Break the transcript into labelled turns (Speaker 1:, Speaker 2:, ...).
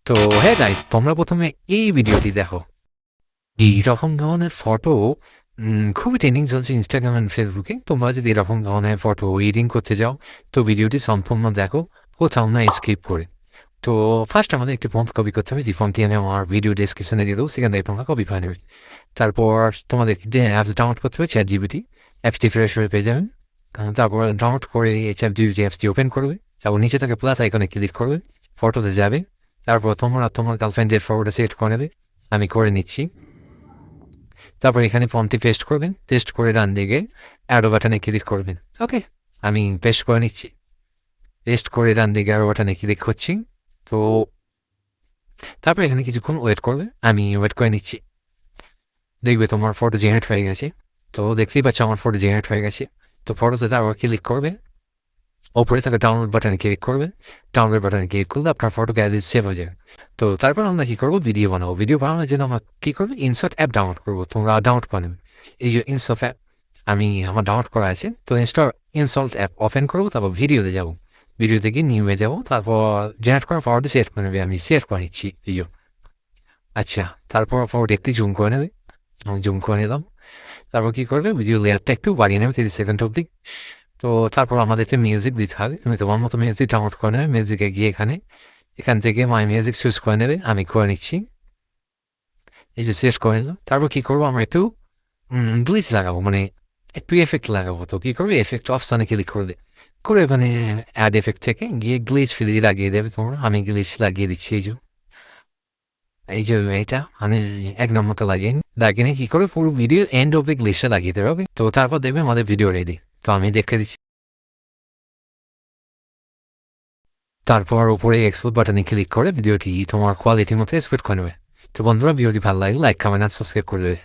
Speaker 1: তো হ্যাঁ গাইস, তোমরা প্রথমে এই ভিডিওটি দেখো। এইরকম ধরনের ফটো খুবই ট্রেন্ডিং চলছে ইনস্টাগ্রাম অ্যান্ড ফেসবুকে। তোমরা যদি এরকম ধরনের ফটো এডিটিং করতে যাও তো ভিডিওটি সম্পূর্ণ দেখো, কোথাও না স্কিপ করে। তো ফার্স্ট আমাদের একটি ফন্ট কপি করতে হবে, যে ফন্টটি আমি আমার ভিডিও ডিসক্রিপশনে দিয়ে দেবো, সেখান থেকে তোমরা কপি করে নেবে। তারপর তোমাদের যে অ্যাপস ডাউনলোড করতে হবে, ChatGPT অ্যাপসটি ফ্রেশ হয়ে পেয়ে যাবেন। তারপর ডাউনলোড করে এই ChatGPT অ্যাপসটি ওপেন করবে, তারপর নিচে থেকে প্লাস আইকনে ক্লিক করবে, ফটোতে যাবে। তারপর তোমার গার্লফ্রেন্ডের ফটোটা সিলেক্ট করে নেবে, আমি করে নিচ্ছি। তারপর এখানে ফর্মটি পেস্ট করবেন, পেস্ট করে ডান দিকে অ্যারো বাটনে ক্লিক করবেন। ওকে, আমি পেস্ট করে নিচ্ছি। পেস্ট করে ডান দিকে অ্যারো বাটনে ক্লিক করছি। তো তারপর এখানে কিছুক্ষণ ওয়েট করবে, আমি ওয়েট করে নিচ্ছি। দেখবে তোমার ফটো জেনারেট হয়ে গেছে। তো দেখতেই পাচ্ছ আমার ফটো জেনারেট হয়ে গেছে। তো ফটোতে তারপর ক্লিক করবে, ওপরে থাকা ডাউনলোড বাটনে ক্লিক করবে। ডাউনলোড বাটনে ক্লিক করলে আপনার ফটো গ্যালারি সেভ হয়ে যাবে। তো তারপর আমরা কী করবো, ভিডিও বানাবো। ভিডিও বানানোর জন্য আমরা কী করবো, ইনসার্ট অ্যাপ ডাউনলোড করবো। তোমরা ডাউনলোড করে নেবে এই যে ইনসার্ট অ্যাপ, আমি আমার ডাউনলোড করা আছে। তো ইনস্টল অ্যাপ ওপেন করবো, তারপর ভিডিওতে যাবো। ভিডিওতে গিয়ে নিয়ে যাবো, তারপর জেনারেট করার ফটোটি সেট করে নেবে। আমি সেট করে নিচ্ছি ভিডিও। আচ্ছা, তারপর ফটো একটি জুম করে নেবে, আমি জুম করে নিলাম। তারপর কী করবে, ভিডিও লেয়ারটা একটু বাড়িয়ে নেবে 30 সেকেন্ড অবধি। তো তারপর আমাদেরকে মিউজিক দিতে হবে, তুমি তোমার মতো মিউজিক ডাউনলোড করে নেবে। মিউজিকে গিয়ে এখান থেকে মাই মিউজিক চুজ করে নেবে, আমি করে নিচ্ছি। এই যে সিলেক্ট করে নিলাম। তারপর কী করবো, আমরা একটু গ্লিচ লাগাবো, মানে একটু এফেক্ট লাগাবো। তো কী করবে, এফেক্ট অপশানে ক্লিক করবে, করে মানে অ্যাড এফেক্ট থেকে গিয়ে গ্লিচ ফিরে লাগিয়ে দেবে তোমরা। আমি গ্লিচ লাগিয়ে দিচ্ছি। এই যে এটা আমি 1 নম্বরটা লাগিয়ে নিয়ে কী করে পুরো ভিডিও এন্ড অব্দি গ্লিচটা লাগিয়ে দেবে। ওকে, তো তারপর দেবে আমাদের ভিডিও রেডি। তো আমি দেখে দিচ্ছি। তারপর উপরে এক্সপোর্ট বাটনে ক্লিক করে ভিডিওটি তোমার কোয়ালিটির মতো এক্সপোর্ট করে নেবে। তো বন্ধুরা, ভিডিওটি ভালো লাগলে লাইক, কমেন্ট আর সাবস্ক্রাইব করে দেবে।